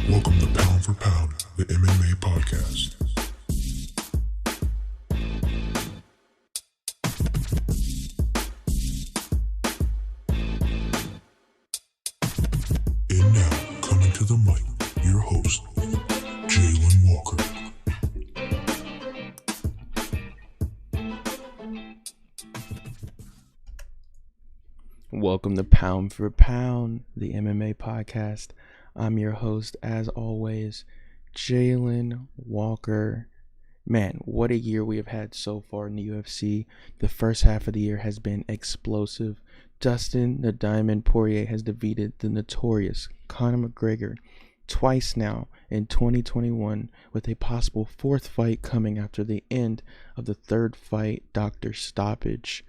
Welcome to Pound for Pound, the MMA podcast. And now, coming to the mic, your host, Jalen Walker. Welcome to Pound for Pound, the MMA podcast. I'm your host, as always, Jalen Walker. Man, what a year we have had so far in the UFC. The first half of the year has been explosive. Dustin, the Diamond Poirier, has defeated the Notorious Conor McGregor twice now in 2021, with a possible fourth fight coming after the end of the third fight, Dr. Stoppage.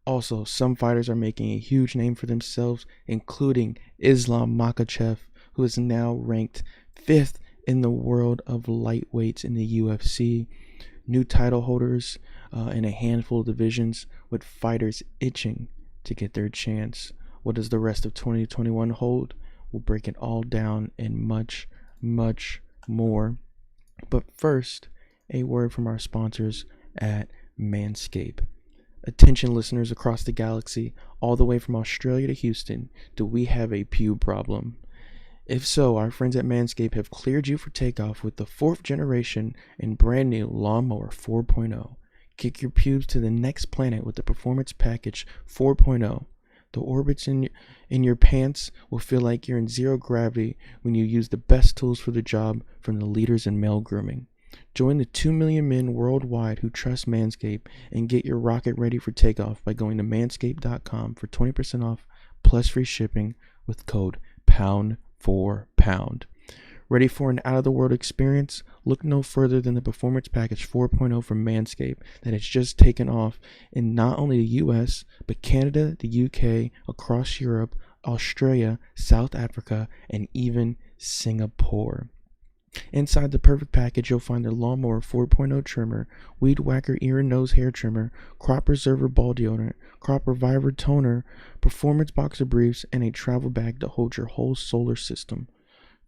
Also, some fighters are making a huge name for themselves, including Islam Makhachev, who is now ranked 5th in the world of lightweights in the UFC. New title holders in a handful of divisions, with fighters itching to get their chance. What does the rest of 2021 hold? We'll break it all down and much, much more. But first, a word from our sponsors at Manscaped. Attention listeners across the galaxy, all the way from Australia to Houston, do we have a pube problem? If so, our friends at Manscaped have cleared you for takeoff with the 4th generation and brand new Lawnmower 4.0. Kick your pubes to the next planet with the Performance Package 4.0. The orbits in your pants will feel like you're in zero gravity when you use the best tools for the job from the leaders in male grooming. Join the 2 million men worldwide who trust Manscaped and get your rocket ready for takeoff by going to manscaped.com for 20% off plus free shipping with code POUND4POUND. Ready for an out-of-the-world experience? Look no further than the Performance Package 4.0 from Manscaped that has just taken off in not only the US, but Canada, the UK, across Europe, Australia, South Africa, and even Singapore. Inside the perfect package, you'll find the Lawnmower 4.0 trimmer, Weed Whacker ear and nose hair trimmer, Crop Preserver ball deodorant, Crop Reviver toner, Performance boxer briefs, and a travel bag to hold your whole solar system.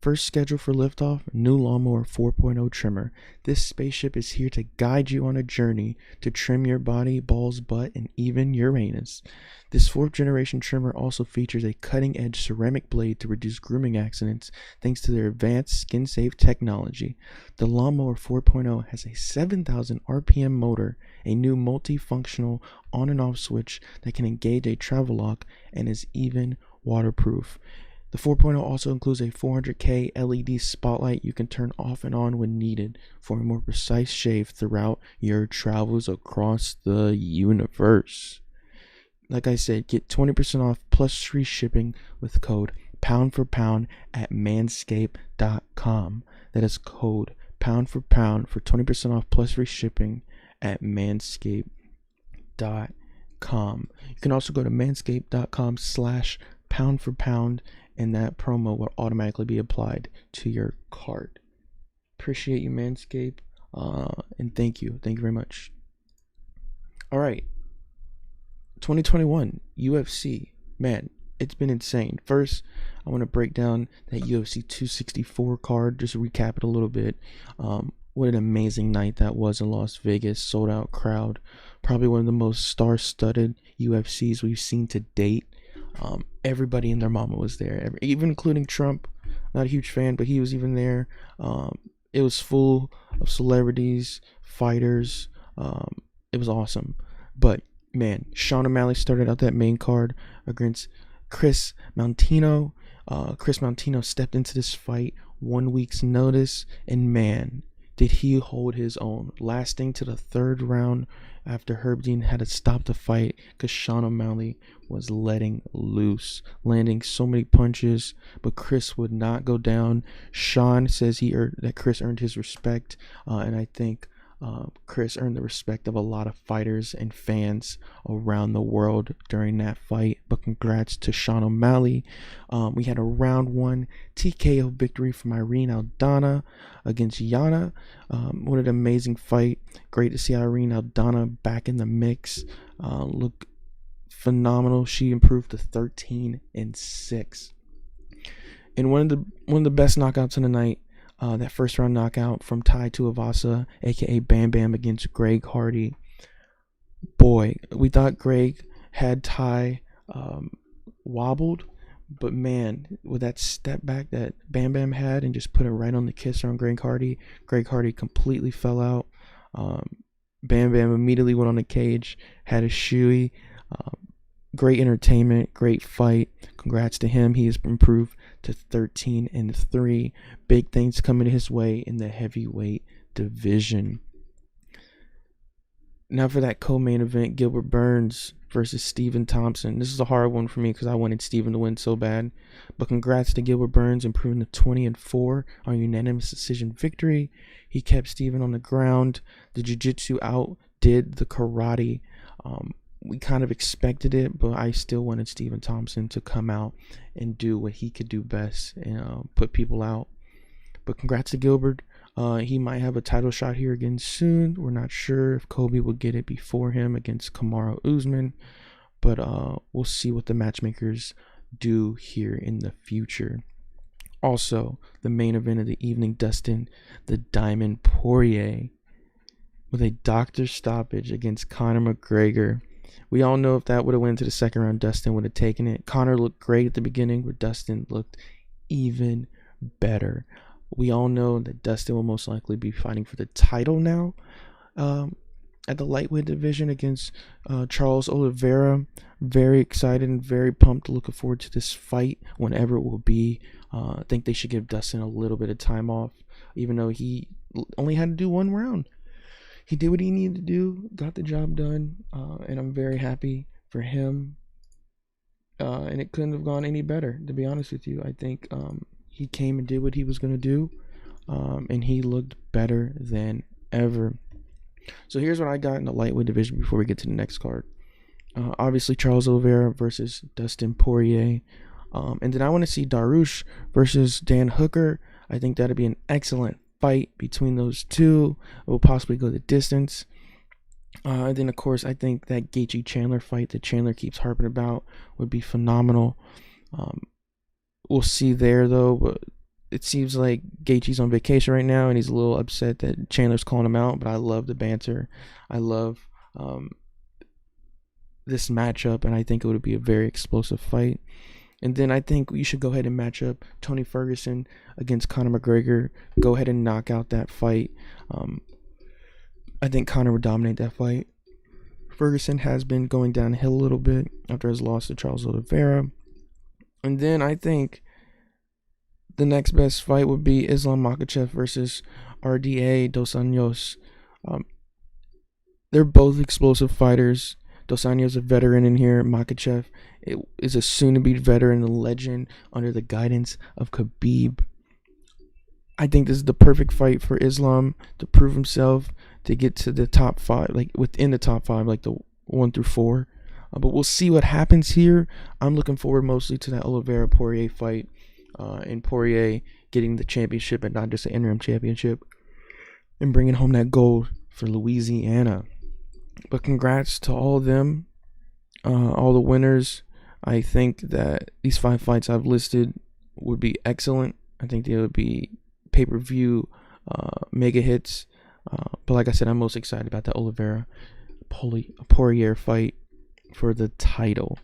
First scheduled for liftoff, new Lawnmower 4.0 trimmer. This spaceship is here to guide you on a journey to trim your body, balls, butt, and even your anus. This 4th generation trimmer also features a cutting-edge ceramic blade to reduce grooming accidents thanks to their advanced skin-safe technology. The Lawnmower 4.0 has a 7,000 RPM motor, a new multifunctional on and off switch that can engage a travel lock, and is even waterproof. The 4.0 also includes a 400K LED spotlight you can turn off and on when needed for a more precise shave throughout your travels across the universe. Like I said, get 20% off plus free shipping with code POUND4POUND at manscaped.com. That is code POUND4POUND for 20% off plus free shipping at manscaped.com. You can also go to manscaped.com/pound4pound, and that promo will automatically be applied to your cart. Appreciate you, Manscaped, and thank you very much. All right, 2021 UFC, man, it's been insane. First, I want to break down that UFC 264 card, just recap it a little bit. What an amazing night that was in Las Vegas, sold out crowd, probably one of the most star-studded UFCs we've seen to date. Everybody and their mama was there, even including Trump. Not a huge fan, but he was even there. It was full of celebrities, fighters. It was awesome. But man, Sean O'Malley started out that main card against Chris Moutinho. Chris Moutinho stepped into this fight 1 week's notice, and man, did he hold his own, lasting to the 3rd round after Herb Dean had to stop the fight because Sean O'Malley was letting loose, landing so many punches, but Chris would not go down. Sean says that Chris earned his respect, and I think Chris earned the respect of a lot of fighters and fans around the world during that fight. But congrats to Sean O'Malley. We had a round 1 TKO victory from Irene Aldana against Yana. What an amazing fight. Great to see Irene Aldana back in the mix. Look phenomenal. She improved to 13-6. And one of the best knockouts of the night, that first round knockout from Tai Tuivasa, aka Bam Bam, against Greg Hardy. Boy, we thought Greg had Tai wobbled, but man, with that step back that Bam Bam had and just put it right on the kisser on Greg Hardy completely fell out. Bam Bam immediately went on the cage, had a shoey. Great entertainment, great fight. Congrats to him. He has improved to 13-3. Big things coming his way in the heavyweight division. Now for that co-main event, Gilbert Burns versus Stephen Thompson. This is a hard one for me because I wanted Stephen to win so bad. But congrats to Gilbert Burns, improving to 20-4 on a unanimous decision victory. He kept Stephen on the ground. The jiu-jitsu outdid the karate. We kind of expected it, but I still wanted Stephen Thompson to come out and do what he could do best and put people out. But congrats to Gilbert. He might have a title shot here again soon. We're not sure if Kobe will get it before him against Kamaru Usman, but we'll see what the matchmakers do here in the future. Also, the main event of the evening, Dustin the Diamond Poirier with a doctor stoppage against Conor McGregor. We all know if that would have went to the second round, Dustin would have taken it. Conor looked great at the beginning, but Dustin looked even better. We all know that Dustin will most likely be fighting for the title now at the lightweight division against Charles Oliveira. Very excited and very pumped. Looking forward to this fight whenever it will be. I think they should give Dustin a little bit of time off, even though he only had to do one round. He did what he needed to do, got the job done, and I'm very happy for him. And it couldn't have gone any better, to be honest with you. I think he came and did what he was going to do, and he looked better than ever. So here's what I got in the lightweight division before we get to the next card. Obviously, Charles Oliveira versus Dustin Poirier. And then I want to see Darush versus Dan Hooker. I think that'd be an excellent fight between those two. It will possibly go the distance. And then, of course, I think that Gaethje Chandler fight that Chandler keeps harping about would be phenomenal. We'll see there, though. But it seems like Gaethje's on vacation right now, and he's a little upset that Chandler's calling him out. But I love the banter. I love this matchup, and I think it would be a very explosive fight. And then I think you should go ahead and match up Tony Ferguson against Conor McGregor. Go ahead and knock out that fight. I think Conor would dominate that fight. Ferguson has been going downhill a little bit after his loss to Charles Oliveira. And then I think the next best fight would be Islam Makhachev versus RDA Dos Anjos. They're both explosive fighters. Dos Anjos a veteran in here. Makhachev is a soon-to-be veteran and legend under the guidance of Khabib. I think this is the perfect fight for Islam to prove himself, to get to the top five, like within the top five, like the 1 through 4. But we'll see what happens here. I'm looking forward mostly to that Oliveira Poirier fight, and Poirier getting the championship and not just the interim championship, and bringing home that gold for Louisiana. But congrats to all of them, all the winners. I think that these 5 fights I've listed would be excellent. I think they would be pay-per-view mega hits. But like I said, I'm most excited about the Oliveira Poirier fight for the title.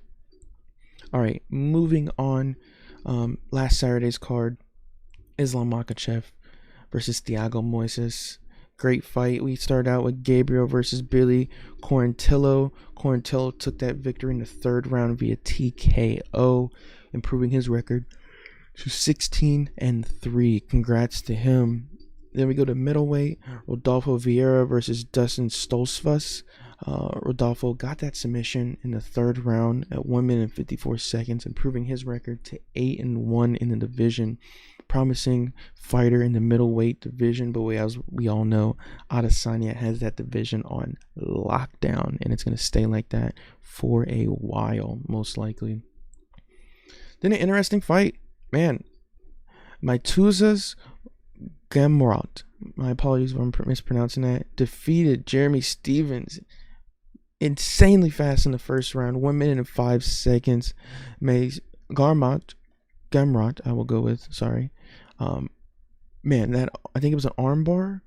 All right, moving on. Last Saturday's card, Islam Makhachev versus Thiago Moises. Great fight. We started out with Gabriel versus Billy Quarantillo. Quarantillo took that victory in the 3rd round via TKO, improving his record to 16-3. Congrats to him. Then we go to middleweight, Rodolfo Vieira versus Dustin Stoltzfuss. Rodolfo got that submission in the 3rd round at 1 minute and 54 seconds, improving his record to 8-1 in the division. Promising fighter in the middleweight division, but as we all know, Adesanya has that division on lockdown, and it's going to stay like that for a while, most likely. Then an interesting fight, man. Maituzas Gamrot, my apologies if I'm mispronouncing that, defeated Jeremy Stephens insanely fast in the 1st round, 1 minute and 5 seconds. Garmot Gamrot, I will go with. Sorry. Man, that I think it was an armbar,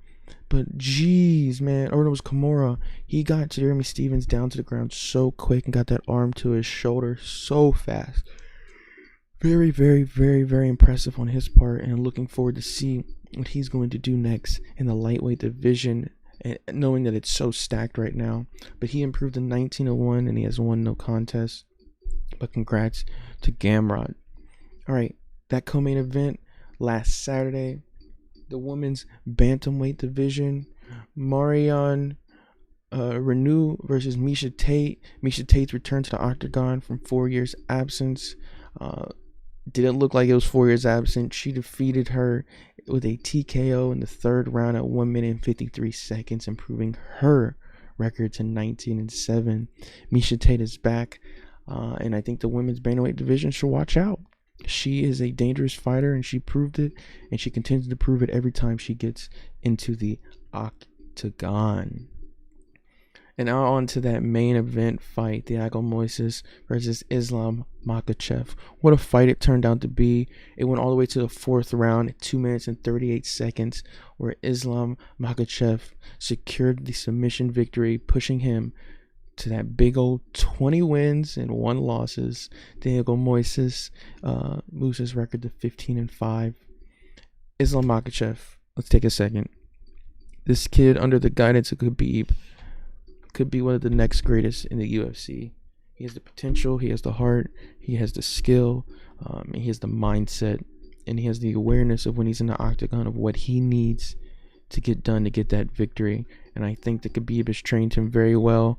but jeez, man. Or it was Kimura. He got Jeremy Stevens down to the ground so quick and got that arm to his shoulder so fast. Very, very, very, very impressive on his part, and looking forward to see what he's going to do next in the lightweight division, and knowing that it's so stacked right now. But he improved to 19-1, and he has won no contest. But congrats to Gamrot. All right, that co-main event last Saturday, the women's bantamweight division, Marion Renew versus Miesha Tate. Miesha Tate's return to the octagon from 4 years absence. Didn't look like it was 4 years absent. She defeated her with a TKO in the third round at 1 minute and 53 seconds, improving her record to 19-7. Miesha Tate is back, and I think the women's bantamweight division should watch out. She is a dangerous fighter, and she proved it, and she continues to prove it every time she gets into the octagon. And now on to that main event fight, Thiago Moises versus Islam Makhachev. What a fight it turned out to be. It went all the way to the fourth round at 2 minutes and 38 seconds, where Islam Makhachev secured the submission victory, pushing him to that big old 20 wins and 1 losses. Thiago Moises moves his record to 15-5. Islam Makhachev, let's take a second. This kid, under the guidance of Khabib, could be one of the next greatest in the UFC. He has the potential, he has the heart, he has the skill, he has the mindset, and he has the awareness of when he's in the octagon of what he needs to get done to get that victory. And I think that Khabib has trained him very well.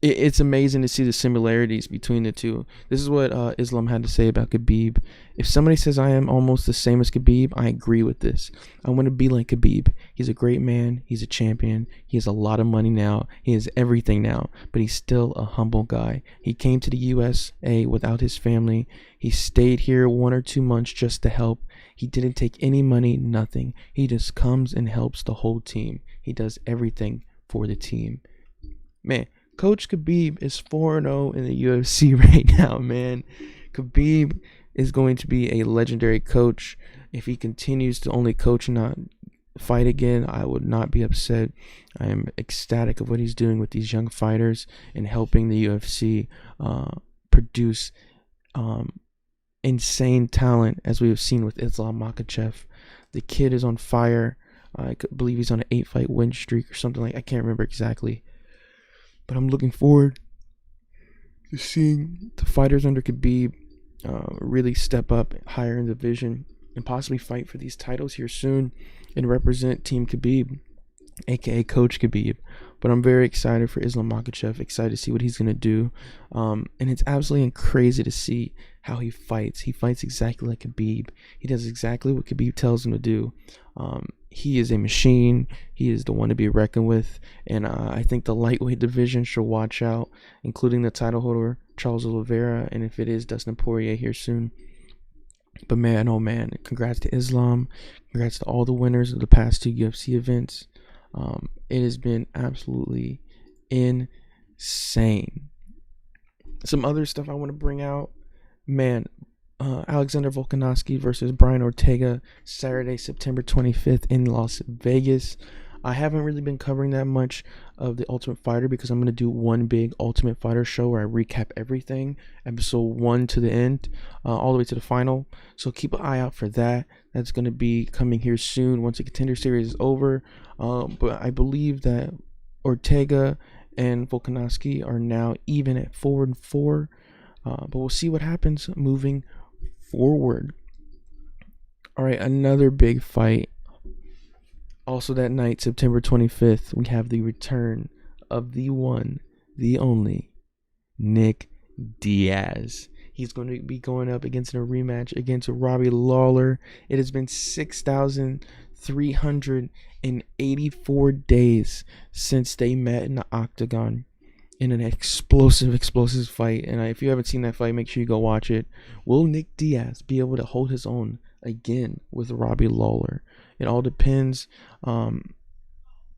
It's amazing to see the similarities between the two. This is what Islam had to say about Khabib. If somebody says I am almost the same as Khabib, I agree with this. I want to be like Khabib. He's a great man. He's a champion. He has a lot of money now. He has everything now, but he's still a humble guy. He came to the USA without his family. He stayed here 1 or 2 months just to help. He didn't take any money, nothing. He just comes and helps the whole team. He does everything for the team. Man, Coach Khabib is 4-0 in the UFC right now, man. Khabib is going to be a legendary coach. If he continues to only coach and not fight again, I would not be upset. I am ecstatic of what he's doing with these young fighters and helping the UFC produce insane talent, as we have seen with Islam Makhachev. The kid is on fire. I believe he's on an 8-fight win streak or something like. I can't remember exactly. But I'm looking forward to seeing the fighters under Khabib really step up higher in the division and possibly fight for these titles here soon and represent Team Khabib, aka Coach Khabib. But I'm very excited for Islam Makhachev, excited to see what he's going to do. And it's absolutely crazy to see how he fights. He fights exactly like Khabib. He does exactly what Khabib tells him to do. He is a machine. He is the one to be reckoned with. And I think the lightweight division should watch out, including the title holder, Charles Oliveira, and if it is, Dustin Poirier here soon. But man, oh man, congrats to Islam. Congrats to all the winners of the past 2 UFC events. It has been absolutely insane. Some other stuff I want to bring out. Man, Alexander Volkanovsky versus Brian Ortega, Saturday, September 25th in Las Vegas. I haven't really been covering that much of The Ultimate Fighter because I'm going to do one big Ultimate Fighter show where I recap everything, episode 1 to the end, all the way to the final. So keep an eye out for that. That's going to be coming here soon once the Contender Series is over. But I believe that Ortega and Volkanovsky are now even at 4-4. But we'll see what happens moving forward. All right, another big fight. Also that night, September 25th, we have the return of the one, the only, Nick Diaz. He's going to be going up against a rematch against Robbie Lawler. It has been 6,384 days since they met in the octagon in an explosive fight. And if you haven't seen that fight, make sure you go watch it. Will Nick Diaz be able to hold his own again with Robbie Lawler? It all depends. And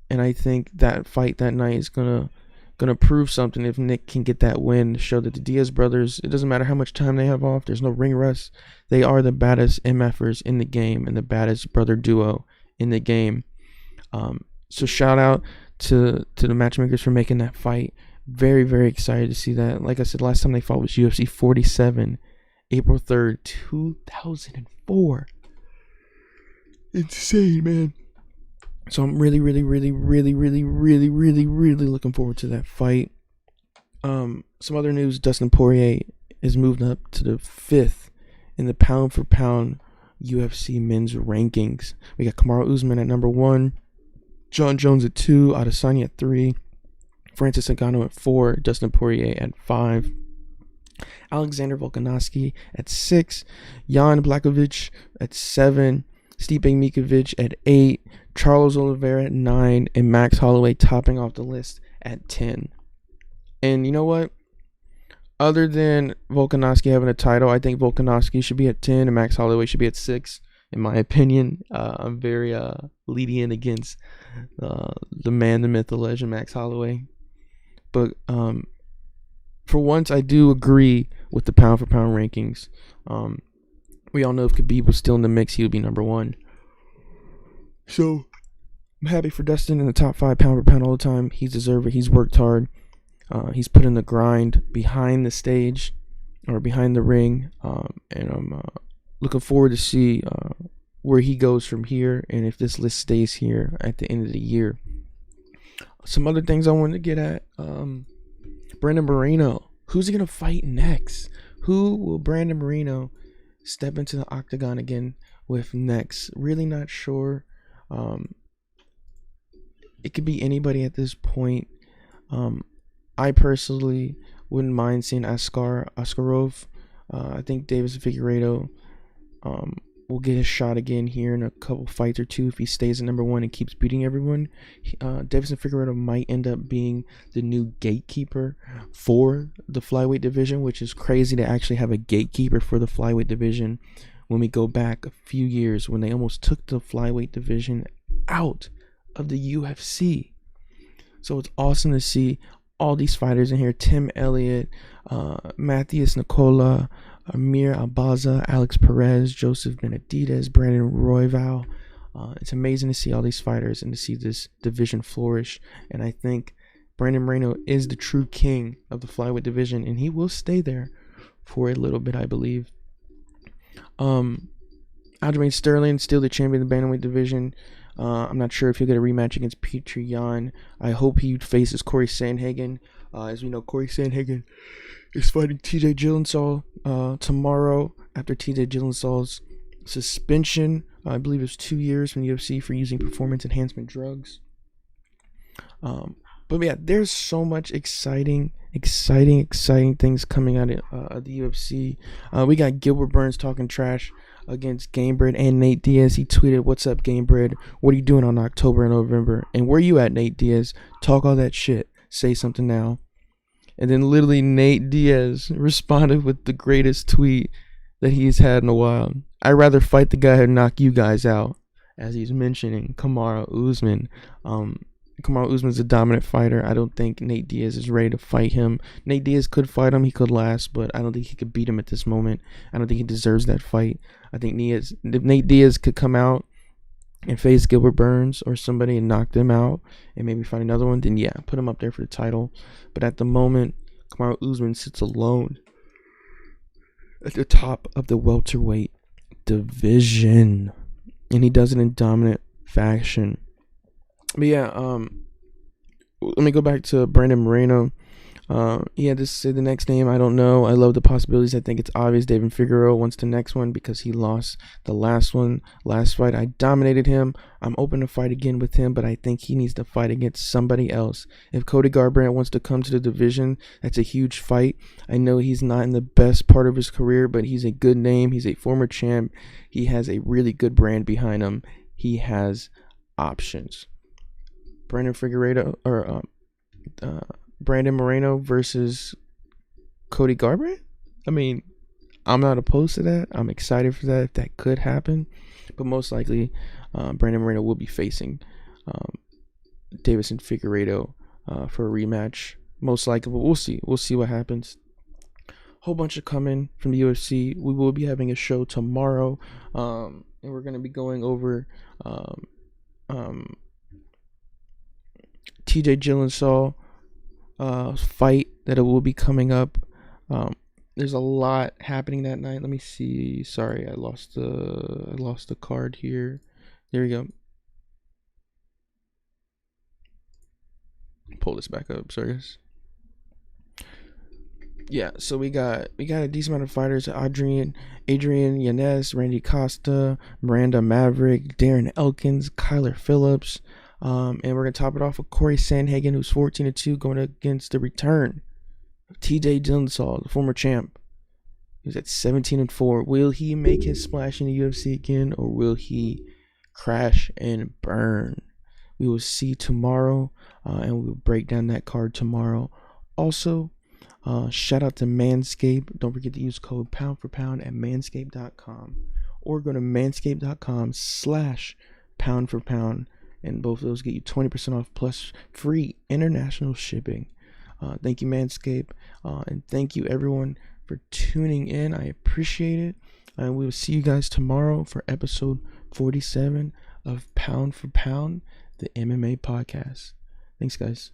I think that fight that night is going to gonna prove something if Nick can get that win to show that the Diaz brothers, it doesn't matter how much time they have off, there's no ring rust. They are the baddest MFers in the game and the baddest brother duo in the game. So shout out to the matchmakers for making that fight. Very, very excited to see that. Like I said, last time they fought was UFC 47, April 3rd, 2004. Insane, man. So I'm really, really, really, really, really, really, really, really looking forward to that fight. Some other news: Dustin Poirier is moved up to the 5th in the pound for pound UFC men's rankings. We got Kamaru Usman at number 1, John Jones at 2, Adesanya at 3, Francis Ngannou at 4, Dustin Poirier at 5, Alexander Volkanovsky at 6, Jan Blachowicz at 7, Stipe Miocic at 8, Charles Oliveira at 9, and Max Holloway topping off the list at 10. And you know what? Other than Volkanovski having a title, I think Volkanovski should be at 10 and Max Holloway should be at 6, in my opinion. I'm very lenient against the man, the myth, the legend, Max Holloway. But for once, I do agree with the pound for pound rankings. We all know if Khabib was still in the mix, he would be number 1. So I'm happy for Dustin in the top 5 pound for pound all the time. He's deserved it. He's worked hard. He's put in the grind behind the stage or behind the ring. And I'm looking forward to see where he goes from here and if this list stays here at the end of the year. Some other things I wanted to get at. Brandon Moreno. Who's he going to fight next? Who will Brandon Moreno step into the octagon again with next? Really not sure. It could be anybody at this point. I personally wouldn't mind seeing Askarov. I think Davis Figueiredo will get his shot again here in a couple fights or two if he stays at number 1 and keeps beating everyone. Davis Figueiredo might end up being the new gatekeeper for the flyweight division, which is crazy to actually have a gatekeeper for the flyweight division when we go back a few years when they almost took the flyweight division out of the UFC. So it's awesome to see all these fighters in here: Tim Elliott, Matthias Nicola, Amir Albaza, Alex Perez, Joseph Benavidez, Brandon Royval. It's amazing to see all these fighters and to see this division flourish. And I think Brandon Moreno is the true king of the flyweight division, and he will stay there for a little bit, I believe. Adrian Sterling, still the champion of the bantamweight division. I'm not sure if he'll get a rematch against Petr Yan. I hope he faces Corey Sandhagen. As we know, Corey Sandhagen is fighting TJ Gyllenhaal tomorrow after TJ Gyllenhaal's suspension. I believe it's 2 years from the UFC for using performance enhancement drugs. But yeah, there's so much exciting things coming out of the UFC. We got Gilbert Burns talking trash against Gilbert and Nate Diaz. He tweeted, "What's up, Gilbert? What are you doing on October and November? And where you at, Nate Diaz? Talk all that shit. Say something now." And then literally Nate Diaz responded with the greatest tweet that he's had in a while. "I'd rather fight the guy who knocked you guys out," as he's mentioning Kamaru Usman. Kamaru Usman's a dominant fighter. I don't think Nate Diaz is ready to fight him. Nate Diaz could fight him. He could last, but I don't think he could beat him at this moment. I don't think he deserves that fight. I think if Nate Diaz could come out and face Gilbert Burns or somebody and knock them out and maybe fight another one, then yeah, put him up there for the title. But at the moment, Kamaru Usman sits alone at the top of the welterweight division, and he does it in dominant fashion. But yeah, let me go back to Brandon Moreno. He had to say the next name. I don't know. I love the possibilities. I think it's obvious David Figueroa wants the next one because he lost the last fight. I dominated him. I'm open to fight again with him, but I think he needs to fight against somebody else. If Cody Garbrandt wants to come to the division, that's a huge fight. I know he's not in the best part of his career, but he's a good name. He's a former champ. He has a really good brand behind him. He has options. Brandon Moreno versus Cody Garbrandt. I mean, I'm not opposed to that. I'm excited for that if that could happen. But most likely, Brandon Moreno will be facing Davis and Figueiredo for a rematch most likely, but we'll see. We'll see what happens. Whole bunch of coming from the UFC. We will be having a show tomorrow, and we're gonna be going over TJ Dillashaw fight that it will be coming up. There's a lot happening that night. Let me see. Sorry, I lost the card here. There we go. Pull this back up. Sorry, guys. Yeah, so we got a decent amount of fighters. Adrian Yanez, Randy Costa, Miranda Maverick, Darren Elkins, Kyler Phillips. And we're going to top it off with Corey Sandhagen, who's 14-2, going against the return of TJ Dillashaw, the former champ. He was at 17-4. Will he make his splash in the UFC again, or will he crash and burn? We will see tomorrow, and we'll break down that card tomorrow. Also, shout out to Manscaped. Don't forget to use code pound for pound at manscaped.com, or go to manscaped.com/pound for pound, and both of those get you 20% off plus free international shipping. Thank you, Manscaped, and thank you everyone for tuning in. I appreciate it, and we will see you guys tomorrow for episode 47 of Pound for Pound, the MMA podcast. Thanks, guys.